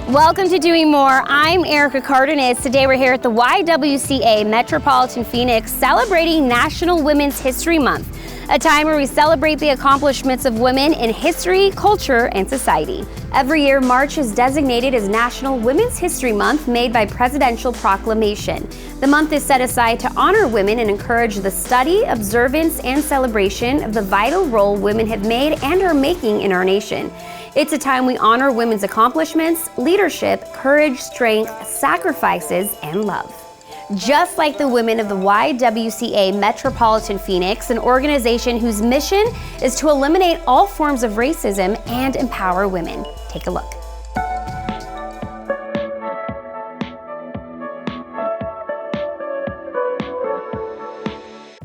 Welcome to Doing More. I'm Erica Cardenas. Today we're here at the YWCA Metropolitan Phoenix celebrating National Women's History Month, a time where we celebrate the accomplishments of women in history, culture, and society. Every year, March is designated as National Women's History Month, made by presidential proclamation. The month is set aside to honor women and encourage the study, observance, and celebration of the vital role women have made and are making in our nation. It's a time we honor women's accomplishments, leadership, courage, strength, sacrifices, and love. Just like the women of the YWCA Metropolitan Phoenix, an organization whose mission is to eliminate all forms of racism and empower women. Take a look.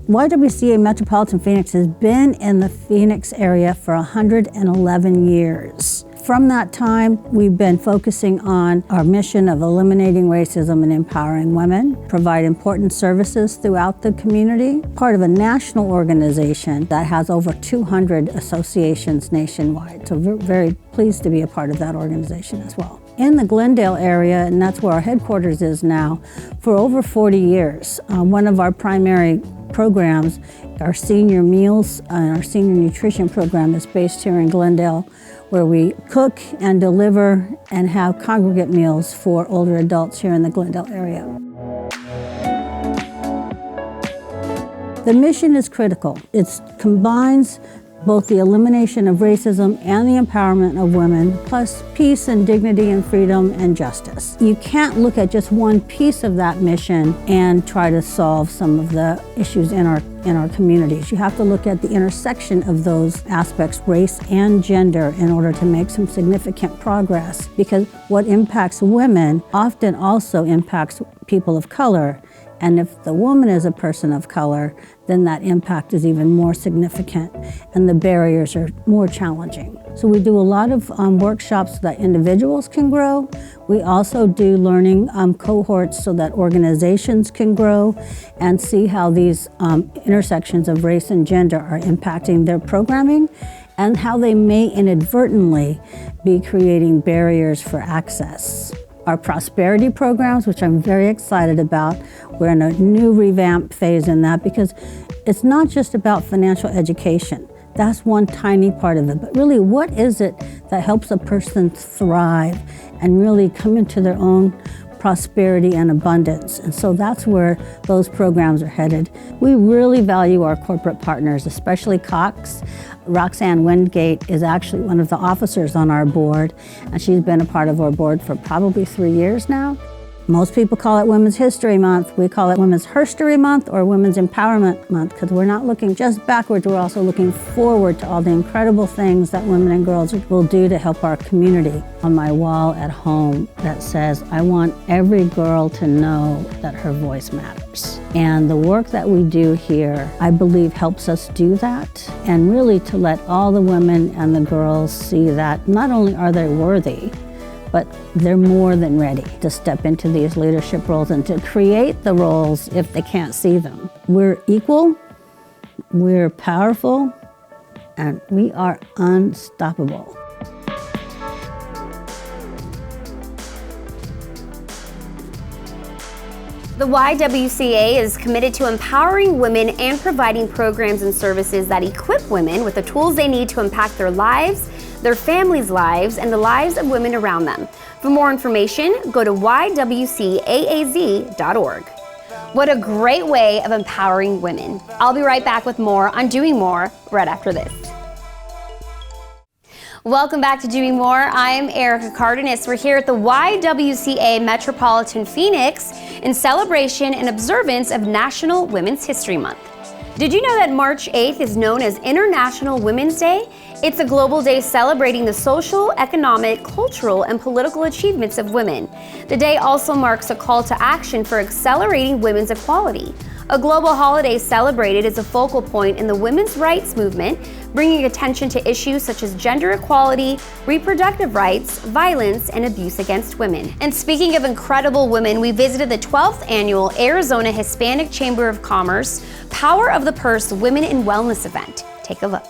YWCA Metropolitan Phoenix has been in the Phoenix area for 111 years. From that time, we've been focusing on our mission of eliminating racism and empowering women, provide important services throughout the community, part of a national organization that has over 200 associations nationwide. So we're very pleased to be a part of that organization as well. In the Glendale area, and that's where our headquarters is now, for over 40 years, one of our primary programs, our senior meals and our senior nutrition program is based here in Glendale, where we cook and deliver and have congregate meals for older adults here in the Glendale area. The mission is critical. It combines both the elimination of racism and the empowerment of women, plus peace and dignity and freedom and justice. You can't look at just one piece of that mission and try to solve some of the issues in our communities. You have to look at the intersection of those aspects, race and gender, in order to make some significant progress, because what impacts women often also impacts people of color. And if the woman is a person of color, then that impact is even more significant and the barriers are more challenging. So we do a lot of workshops so that individuals can grow. We also do learning cohorts so that organizations can grow and see how these intersections of race and gender are impacting their programming and how they may inadvertently be creating barriers for access. Our prosperity programs, which I'm very excited about, we're in a new revamp phase in that, because it's not just about financial education. That's one tiny part of it, but really what is it that helps a person thrive and really come into their own prosperity and abundance? And so that's where those programs are headed. We really value our corporate partners, especially Cox. Roxanne Wingate is actually one of the officers on our board, and she's been a part of our board for probably 3 years now. Most people call it Women's History Month. We call it Women's HerStory Month or Women's Empowerment Month, because we're not looking just backwards, we're also looking forward to all the incredible things that women and girls will do to help our community. On my wall at home that says, I want every girl to know that her voice matters. And the work that we do here, I believe, helps us do that, and really to let all the women and the girls see that not only are they worthy, but they're more than ready to step into these leadership roles and to create the roles if they can't see them. We're equal, we're powerful, and we are unstoppable. The YWCA is committed to empowering women and providing programs and services that equip women with the tools they need to impact their lives, their families' lives, and the lives of women around them. For more information, go to YWCAAZ.org. What a great way of empowering women. I'll be right back with more on Doing More right after this. Welcome back to Doing More. I'm Erica Cardenas. We're here at the YWCA Metropolitan Phoenix in celebration and observance of National Women's History Month. Did you know that March 8th is known as International Women's Day? It's a global day celebrating the social, economic, cultural, and political achievements of women. The day also marks a call to action for accelerating women's equality. A global holiday celebrated as a focal point in the women's rights movement, bringing attention to issues such as gender equality, reproductive rights, violence, and abuse against women. And speaking of incredible women, we visited the 12th Annual Arizona Hispanic Chamber of Commerce Power of the Purse Women in Wellness event. Take a look.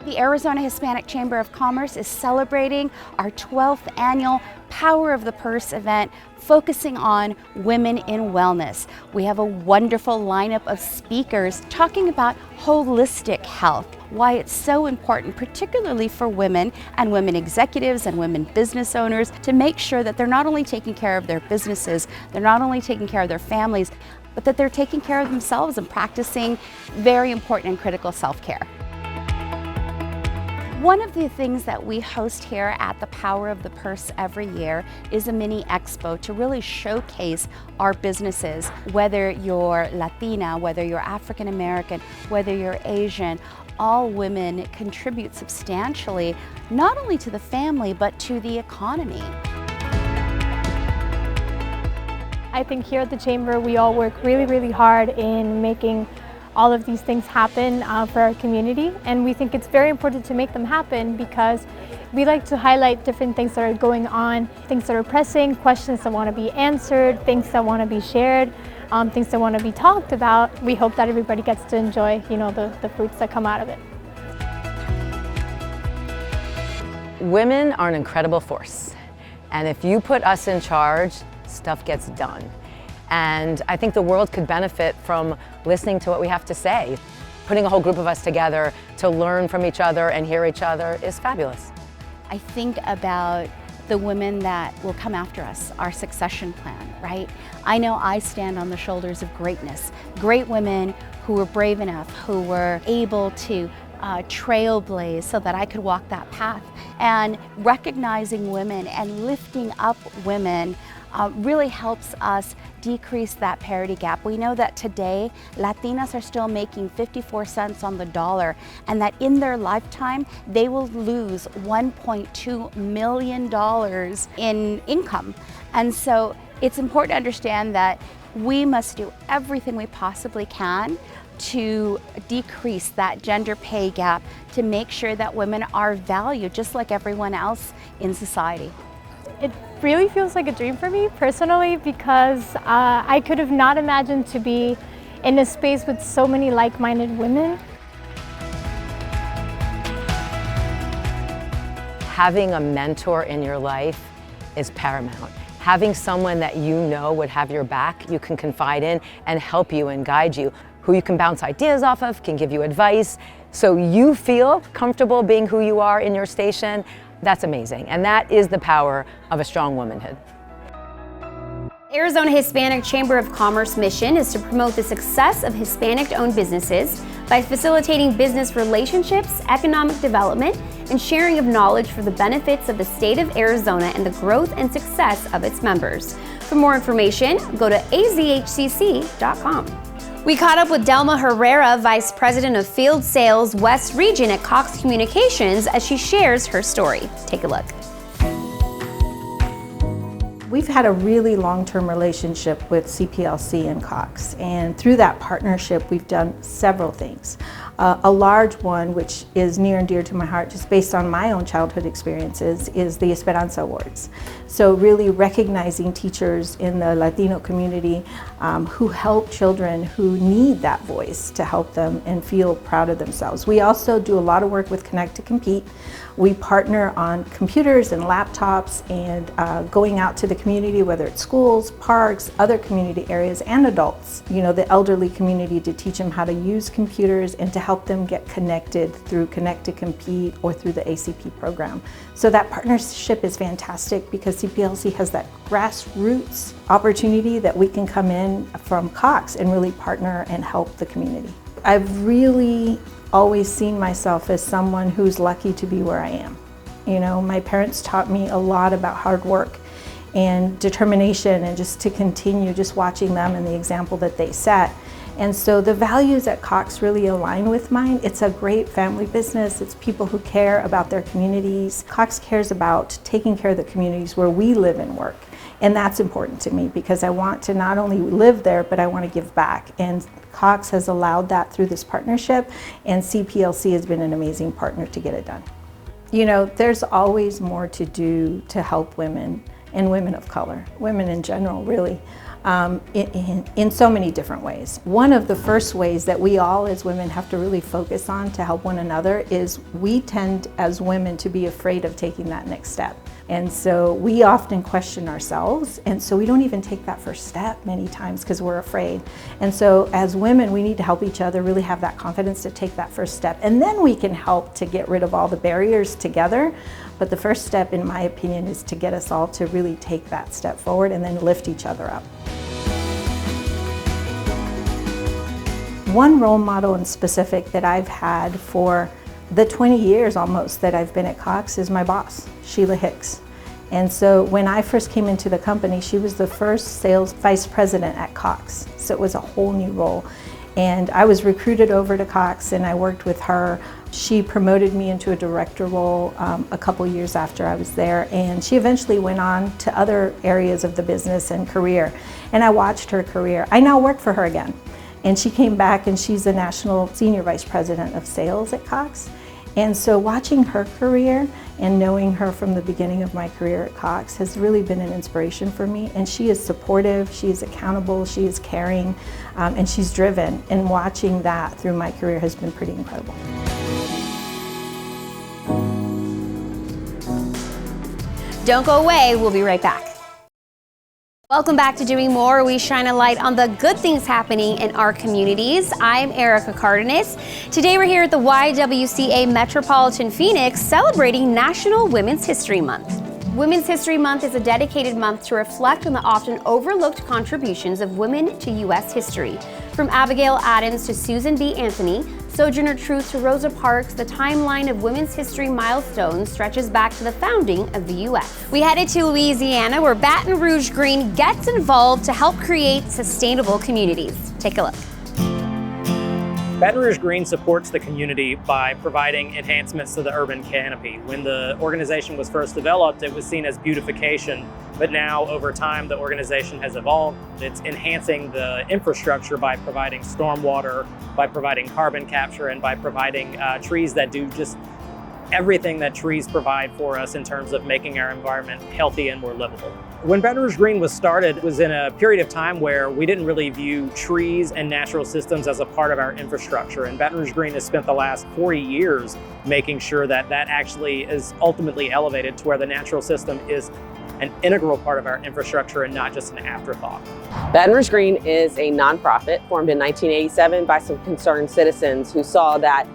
The Arizona Hispanic Chamber of Commerce is celebrating our 12th annual Power of the Purse event, focusing on women in wellness. We have a wonderful lineup of speakers talking about holistic health, why it's so important, particularly for women and women executives and women business owners, to make sure that they're not only taking care of their businesses, they're not only taking care of their families, but that they're taking care of themselves and practicing very important and critical self-care. One of the things that we host here at the Power of the Purse every year is a mini expo to really showcase our businesses, whether you're Latina, whether you're African American, whether you're Asian. All women contribute substantially, not only to the family, but to the economy. I think here at the Chamber, we all work really hard in making all of these things happen for our community, and we think it's very important to make them happen because we like to highlight different things that are going on, things that are pressing, questions that want to be answered, things that want to be shared, things that want to be talked about. We hope that everybody gets to enjoy, the fruits that come out of it. Women are an incredible force, and if you put us in charge, stuff gets done. And I think the world could benefit from listening to what we have to say. Putting a whole group of us together to learn from each other and hear each other is fabulous. I think about the women that will come after us, our succession plan, right? I know I stand on the shoulders of greatness. Great women who were brave enough, who were able to trailblaze so that I could walk that path. And recognizing women and lifting up women really helps us decrease that parity gap. We know that today Latinas are still making 54 cents on the dollar, and that in their lifetime they will lose $1.2 million in income. And so it's important to understand that we must do everything we possibly can to decrease that gender pay gap, to make sure that women are valued just like everyone else in society. It really feels like a dream for me personally because I could have not imagined to be in a space with so many like-minded women. Having a mentor in your life is paramount. Having someone that you know would have your back, you can confide in and help you and guide you, who you can bounce ideas off of, can give you advice, so you feel comfortable being who you are in your station. That's amazing, and that is the power of a strong womanhood. Arizona Hispanic Chamber of Commerce mission is to promote the success of Hispanic-owned businesses by facilitating business relationships, economic development, and sharing of knowledge for the benefits of the state of Arizona and the growth and success of its members. For more information, go to azhcc.com. We caught up with Delma Herrera, Vice President of Field Sales West Region at Cox Communications, as she shares her story. Take a look. We've had a really long-term relationship with CPLC and Cox, and through that partnership we've done several things. A large one, which is near and dear to my heart just based on my own childhood experiences, is the Esperanza Awards. So really recognizing teachers in the Latino community who help children who need that voice to help them and feel proud of themselves. We also do a lot of work with Connect to Compete. We partner on computers and laptops and going out to the community, whether it's schools, parks, other community areas, and adults, the elderly community, to teach them how to use computers and to help them get connected through Connect to Compete or through the ACP program. So that partnership is fantastic because CPLC has that grassroots opportunity that we can come in from Cox and really partner and help the community. I've really always seen myself as someone who's lucky to be where I am. My parents taught me a lot about hard work and determination, and just to continue just watching them and the example that they set. And so the values at Cox really align with mine. It's a great family business. It's people who care about their communities. Cox cares about taking care of the communities where we live and work. And that's important to me because I want to not only live there, but I want to give back. And Cox has allowed that through this partnership, and CPLC has been an amazing partner to get it done. There's always more to do to help women and women of color, women in general, really. in so many different ways. One of the first ways that we all as women have to really focus on to help one another is we tend as women to be afraid of taking that next step. And so we often question ourselves, and so we don't even take that first step many times because we're afraid. And so as women, we need to help each other really have that confidence to take that first step, and then we can help to get rid of all the barriers together. But the first step, in my opinion, is to get us all to really take that step forward and then lift each other up. One role model in specific that I've had for the 20 years almost that I've been at Cox is my boss, Sheila Hicks. And so when I first came into the company, she was the first sales vice president at Cox. So it was a whole new role. And I was recruited over to Cox and I worked with her. She promoted me into a director role a couple years after I was there. And she eventually went on to other areas of the business and career. And I watched her career. I now work for her again. And she came back and she's the National Senior Vice President of Sales at Cox. And so watching her career and knowing her from the beginning of my career at Cox has really been an inspiration for me. And she is supportive, she is accountable, she is caring, and she's driven. And watching that through my career has been pretty incredible. Don't go away, we'll be right back. Welcome back to Doing More, where we shine a light on the good things happening in our communities. I'm Erica Cardenas. Today we're here at the YWCA Metropolitan Phoenix celebrating National Women's History Month. Women's History Month is a dedicated month to reflect on the often overlooked contributions of women to U.S. history. From Abigail Adams to Susan B. Anthony, Sojourner Truth to Rosa Parks, the timeline of women's history milestones stretches back to the founding of the U.S. We headed to Louisiana, where Baton Rouge Green gets involved to help create sustainable communities. Take a look. Baton Rouge Green supports the community by providing enhancements to the urban canopy. When the organization was first developed, it was seen as beautification, but now over time the organization has evolved. It's enhancing the infrastructure by providing stormwater, by providing carbon capture, and by providing trees that do just everything that trees provide for us in terms of making our environment healthy and more livable. When Baton Rouge Green was started, it was in a period of time where we didn't really view trees and natural systems as a part of our infrastructure. And Baton Rouge Green has spent the last 40 years making sure that that actually is ultimately elevated to where the natural system is an integral part of our infrastructure and not just an afterthought. Baton Rouge Green is a nonprofit formed in 1987 by some concerned citizens who saw that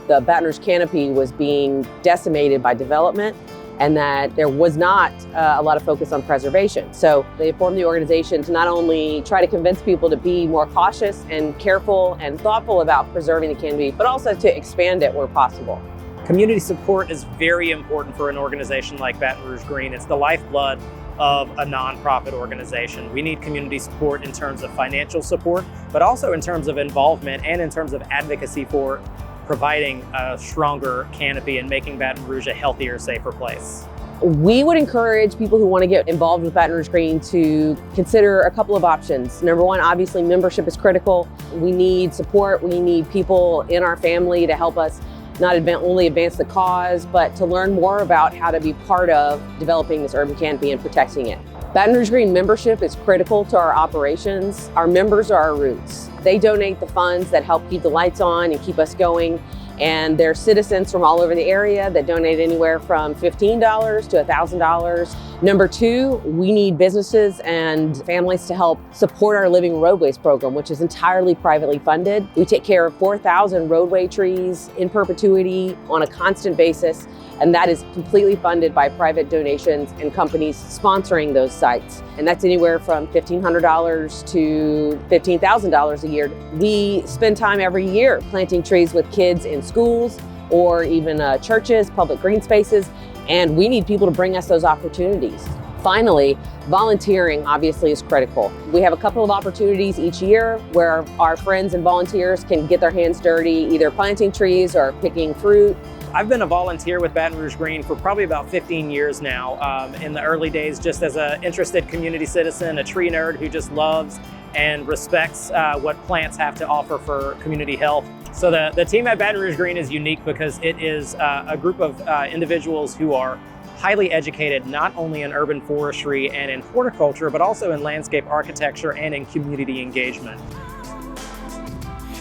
the Baton Rouge canopy was being decimated by development and that there was not a lot of focus on preservation. So they formed the organization to not only try to convince people to be more cautious and careful and thoughtful about preserving the canopy, but also to expand it where possible. Community support is very important for an organization like Baton Rouge Green. It's the lifeblood of a nonprofit organization. We need community support in terms of financial support, but also in terms of involvement and in terms of advocacy for providing a stronger canopy and making Baton Rouge a healthier, safer place. We would encourage people who want to get involved with Baton Rouge Green to consider a couple of options. Number one, obviously membership is critical. We need support. We need people in our family to help us not only advance the cause, but to learn more about how to be part of developing this urban canopy and protecting it. Baton Rouge Green membership is critical to our operations. Our members are our roots. They donate the funds that help keep the lights on and keep us going. And there are citizens from all over the area that donate anywhere from $15 to $1,000. Number two, we need businesses and families to help support our Living Roadways program, which is entirely privately funded. We take care of 4,000 roadway trees in perpetuity on a constant basis, and that is completely funded by private donations and companies sponsoring those sites. And that's anywhere from $1,500 to $15,000 a year. We spend time every year planting trees with kids in schools or even churches, public green spaces, and we need people to bring us those opportunities. Finally, volunteering obviously is critical. We have a couple of opportunities each year where our friends and volunteers can get their hands dirty, either planting trees or picking fruit. I've been a volunteer with Baton Rouge Green for probably about 15 years now. In the early days, just as an interested community citizen, a tree nerd who just loves and respects what plants have to offer for community health. So the team at Baton Rouge Green is unique because it is a group of individuals who are highly educated not only in urban forestry and in horticulture, but also in landscape architecture and in community engagement.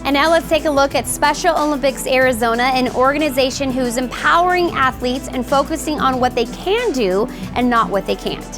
And now let's take a look at Special Olympics Arizona, an organization who's empowering athletes and focusing on what they can do and not what they can't.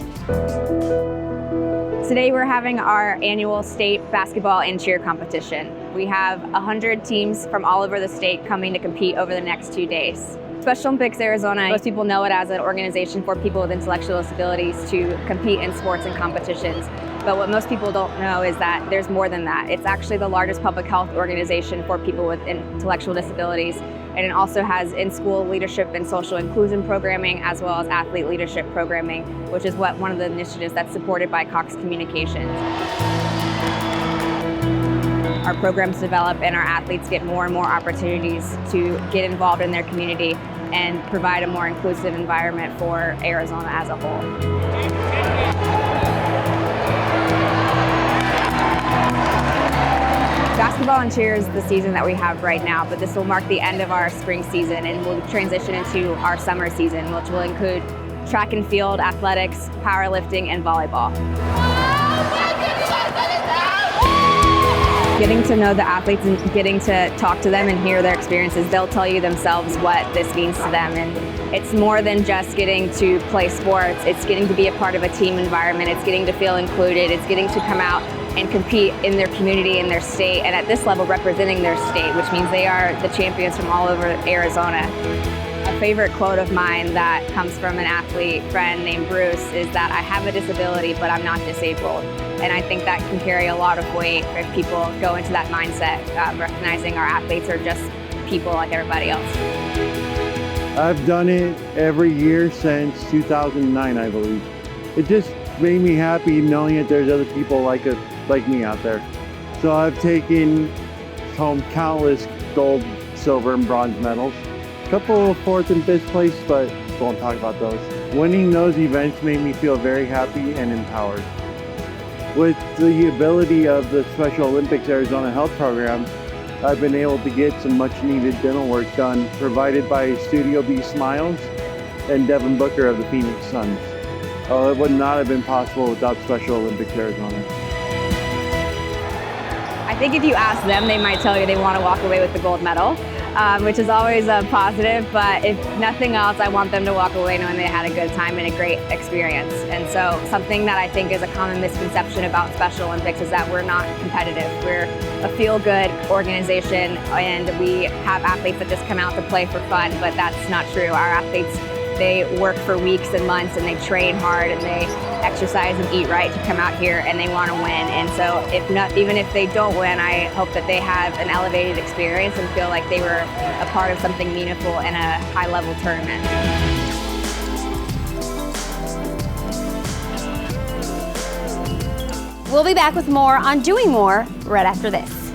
Today we're having our annual state basketball and cheer competition. We have 100 teams from all over the state coming to compete over the next 2 days. Special Olympics Arizona, most people know it as an organization for people with intellectual disabilities to compete in sports and competitions. But what most people don't know is that there's more than that. It's actually the largest public health organization for people with intellectual disabilities. And it also has in-school leadership and social inclusion programming, as well as athlete leadership programming, which is one of the initiatives that's supported by Cox Communications. Our programs develop and our athletes get more and more opportunities to get involved in their community and provide a more inclusive environment for Arizona as a whole. Basketball and cheer is the season that we have right now, but this will mark the end of our spring season and we'll transition into our summer season, which will include track and field, athletics, powerlifting, and volleyball. Getting to know the athletes and getting to talk to them and hear their experiences, they'll tell you themselves what this means to them. And it's more than just getting to play sports, it's getting to be a part of a team environment, it's getting to feel included, it's getting to come out and compete in their community, in their state, and at this level representing their state, which means they are the champions from all over Arizona. A favorite quote of mine that comes from an athlete friend named Bruce is that I have a disability, but I'm not disabled. And I think that can carry a lot of weight if people go into that mindset, recognizing our athletes are just people like everybody else. I've done it every year since 2009, I believe. It just made me happy knowing that there's other people like me out there. So I've taken home countless gold, silver, and bronze medals. A couple of fourth and fifth place, but won't talk about those. Winning those events made me feel very happy and empowered. With the ability of the Special Olympics Arizona Health Program, I've been able to get some much needed dental work done, provided by Studio B Smiles and Devin Booker of the Phoenix Suns. It would not have been possible without Special Olympics Arizona. I think if you ask them, they might tell you they want to walk away with the gold medal, which is always a positive, but if nothing else, I want them to walk away knowing they had a good time and a great experience. And so something that I think is a common misconception about Special Olympics is that we're not competitive. We're a feel-good organization and we have athletes that just come out to play for fun, but that's not true. Our athletes, they work for weeks and months and they train hard and they exercise and eat right to come out here and they want to win. And so even if they don't win, I hope that they have an elevated experience and feel like they were a part of something meaningful in a high-level tournament. We'll be back with more on Doing More right after this.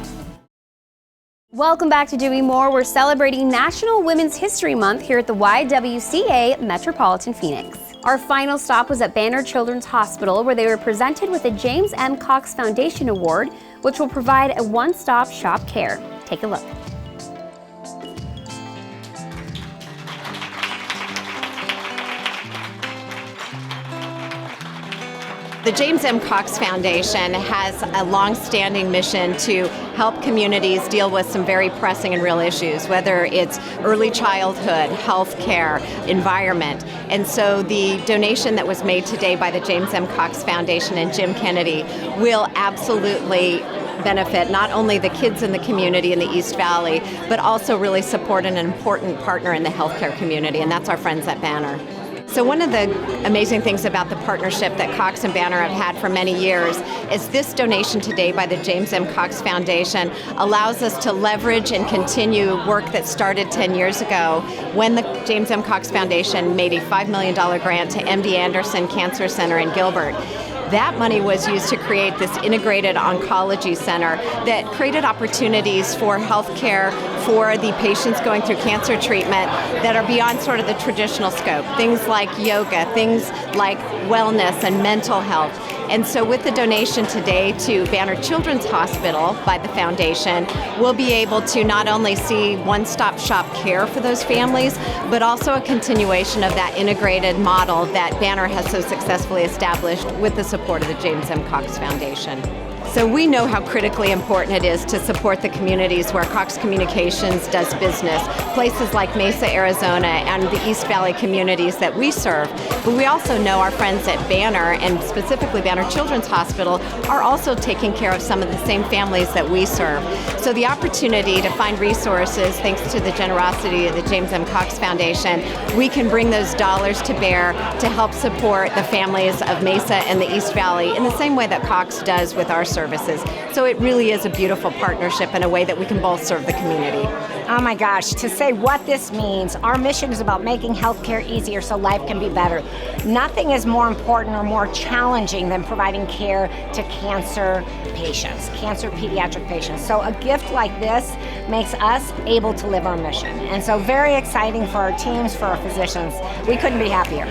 Welcome back to Doing More. We're celebrating National Women's History Month here at the YWCA Metropolitan Phoenix. Our final stop was at Banner Children's Hospital, where they were presented with the James M. Cox Foundation Award, which will provide a one-stop shop care. Take a look. The James M. Cox Foundation has a long-standing mission to help communities deal with some very pressing and real issues, whether it's early childhood, health care, environment. And so the donation that was made today by the James M. Cox Foundation and Jim Kennedy will absolutely benefit not only the kids in the community in the East Valley, but also really support an important partner in the healthcare community, and that's our friends at Banner. So one of the amazing things about the partnership that Cox and Banner have had for many years is this donation today by the James M. Cox Foundation allows us to leverage and continue work that started 10 years ago when the James M. Cox Foundation made a $5 million grant to MD Anderson Cancer Center in Gilbert. That money was used to create this integrated oncology center that created opportunities for healthcare for the patients going through cancer treatment that are beyond sort of the traditional scope. Things like yoga, things like wellness and mental health. And so with the donation today to Banner Children's Hospital by the foundation, we'll be able to not only see one-stop shop care for those families, but also a continuation of that integrated model that Banner has so successfully established with the support of the James M. Cox Foundation. So we know how critically important it is to support the communities where Cox Communications does business, places like Mesa, Arizona, and the East Valley communities that we serve. But we also know our friends at Banner, and specifically Banner Children's Hospital, are also taking care of some of the same families that we serve. So the opportunity to find resources, thanks to the generosity of the James M. Cox Foundation, we can bring those dollars to bear to help support the families of Mesa and the East Valley in the same way that Cox does with our services. So it really is a beautiful partnership in a way that we can both serve the community. Oh my gosh, to say what this means, our mission is about making healthcare easier so life can be better. Nothing is more important or more challenging than providing care to cancer patients, cancer pediatric patients. So a gift like this makes us able to live our mission. And so very exciting for our teams, for our physicians. We couldn't be happier.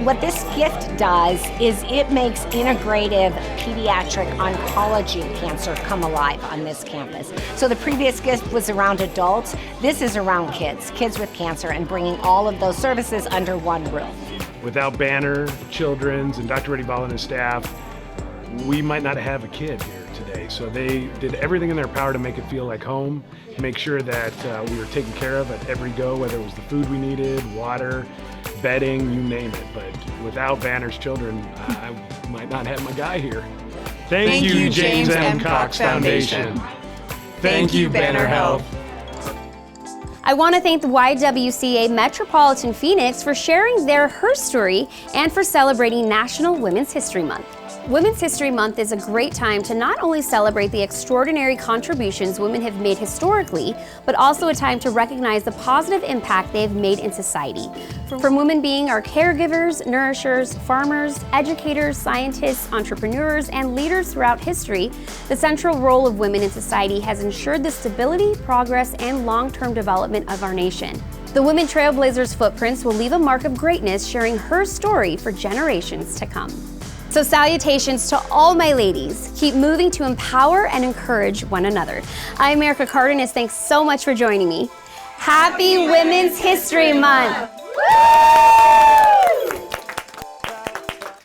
What this gift does is it makes integrative pediatric oncology cancer come alive on this campus. So the previous gift was around adults. This is around kids with cancer, and bringing all of those services under one roof. Without Banner, Children's, and Dr. Reddy Ball and his staff, we might not have a kid here today. So they did everything in their power to make it feel like home, make sure that we were taken care of at every go, whether it was the food we needed, water, bedding, you name it. But without Banner's children, I might not have my guy here. Thank you, James M. Cox Foundation. Thank you, Banner Health. I want to thank the YWCA Metropolitan Phoenix for sharing their HerStory and for celebrating National Women's History Month. Women's History Month is a great time to not only celebrate the extraordinary contributions women have made historically, but also a time to recognize the positive impact they have made in society. From women being our caregivers, nourishers, farmers, educators, scientists, entrepreneurs, and leaders throughout history, the central role of women in society has ensured the stability, progress, and long-term development of our nation. The Women Trailblazers' footprints will leave a mark of greatness, sharing her story for generations to come. So salutations to all my ladies. Keep moving to empower and encourage one another. I'm Erica Cardenas. Thanks so much for joining me. Happy Women's History Month.